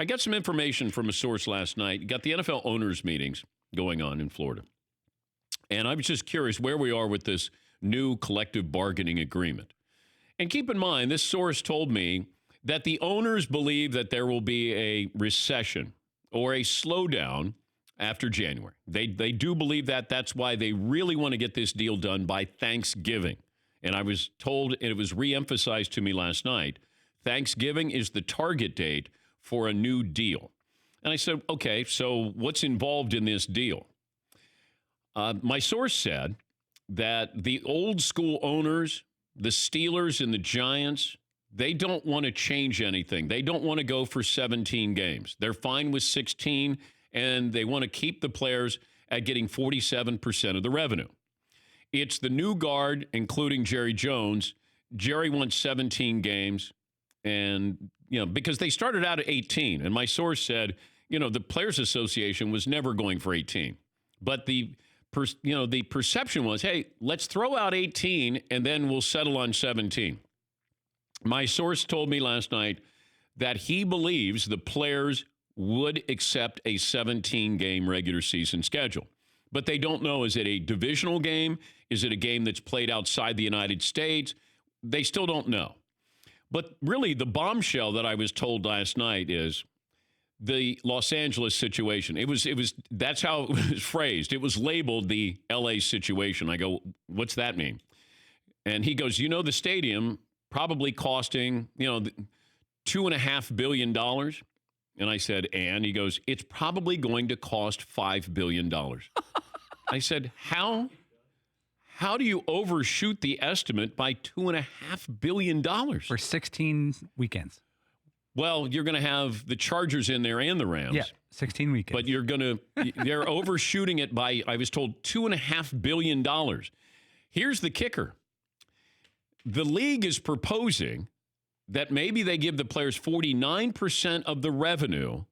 I got some information from a source last night. Got the NFL owners meetings going on in Florida. And I was just curious where we are with this new collective bargaining agreement. And keep in mind, this source told me that the owners believe that there will be a recession or a slowdown after January. They do believe that. That's why they really want to get this deal done by Thanksgiving. And I was told, and it was reemphasized to me last night, Thanksgiving is the target date for a new deal. And I said, okay, so what's involved in this deal? My source said that the old school owners, the Steelers and the Giants, they don't want to change anything. They don't want to go for 17 games. They're fine with 16, and they want to keep the players at getting 47% of the revenue. It's the new guard, including Jerry Jones. Jerry wants 17 games, and because they started out at 18, and my source said, the Players Association was never going for 18, but the perception was, hey, let's throw out 18 and then we'll settle on 17. My source told me last night that he believes the players would accept a 17-game regular season schedule. But they don't know, is it a divisional game? Is it a game that's played outside the United States? They still don't know. But really, the bombshell that I was told last night is the Los Angeles situation. That's how it was phrased. It was labeled the LA situation. I go, what's that mean? And he goes, the stadium probably costing, $2.5 billion. And I said, and he goes, it's probably going to cost $5 billion. I said, how do you overshoot the estimate by $2.5 billion? For 16 weekends. Well, you're going to have the Chargers in there and the Rams. Yeah, 16 weekends. But they're overshooting it by, I was told, $2.5 billion. Here's the kicker. The league is proposing that maybe they give the players 49% of the revenue,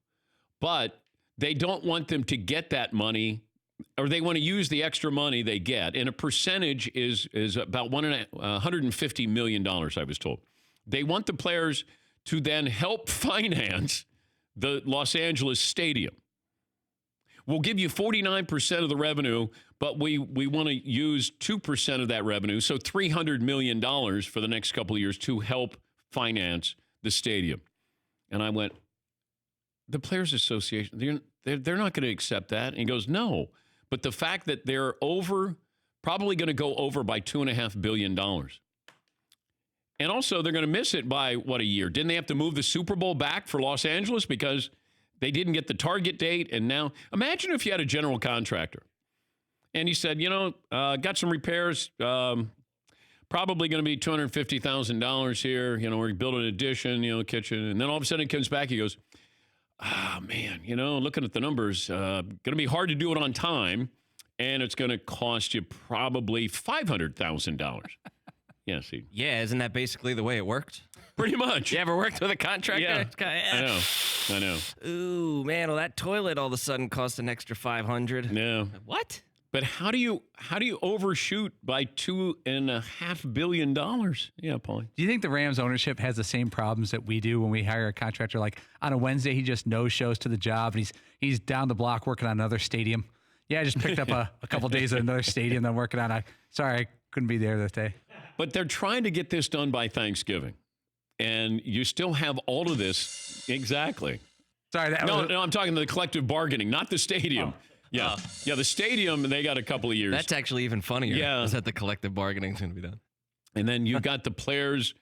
but they don't want them to get that money, or they want to use the extra money they get. And a percentage is about $150 million, I was told. They want the players to then help finance the Los Angeles stadium. We'll give you 49% of the revenue, but we want to use 2% of that revenue, so $300 million for the next couple of years to help finance the stadium. And I went, the Players Association, they're not going to accept that. And he goes, no. But the fact that they're probably going to go over by $2.5 billion. And also, they're going to miss it by, a year? Didn't they have to move the Super Bowl back for Los Angeles because they didn't get the target date? And now, imagine if you had a general contractor and he said, got some repairs, probably going to be $250,000 here. We're building an addition, kitchen. And then all of a sudden it comes back, he goes, man, looking at the numbers, going to be hard to do it on time, and it's going to cost you probably $500,000. Yeah, see. Yeah, isn't that basically the way it worked? Pretty much. You ever worked with a contractor? Yeah, I know. Ooh, man, well, that toilet all of a sudden cost an extra $500. No. What? But how do you overshoot by $2.5 billion? Yeah, Paulie. Do you think the Rams ownership has the same problems that we do when we hire a contractor? Like on a Wednesday, he just no-shows to the job, and he's down the block working on another stadium. Yeah, I just picked up a couple days at another stadium that I'm working on. Sorry, I couldn't be there this day. But they're trying to get this done by Thanksgiving. And you still have all of this. Exactly. Sorry. No, I'm talking the collective bargaining, not the stadium. Oh. Yeah. Yeah, the stadium, they got a couple of years. That's actually even funnier. Yeah. Is that the collective bargaining is going to be done. And then you've got the players.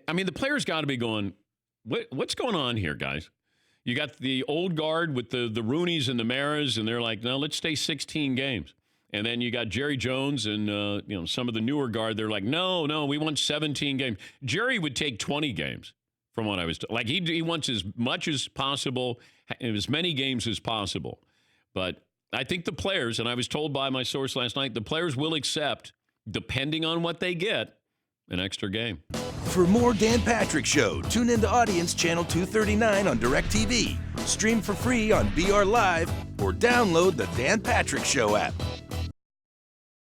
I mean, the players got to be going, what's going on here, guys? You got the old guard with the Rooneys and the Maras, and they're like, no, let's stay 16 games. And then you got Jerry Jones and some of the newer guard. They're like, no, we want 17 games. Jerry would take 20 games from what I was told. Like he wants as much as possible, as many games as possible. But I think the players, and I was told by my source last night, the players will accept, depending on what they get, an extra game. For more Dan Patrick Show, tune into Audience Channel 239 on DirecTV. Stream for free on BR Live or download the Dan Patrick Show app.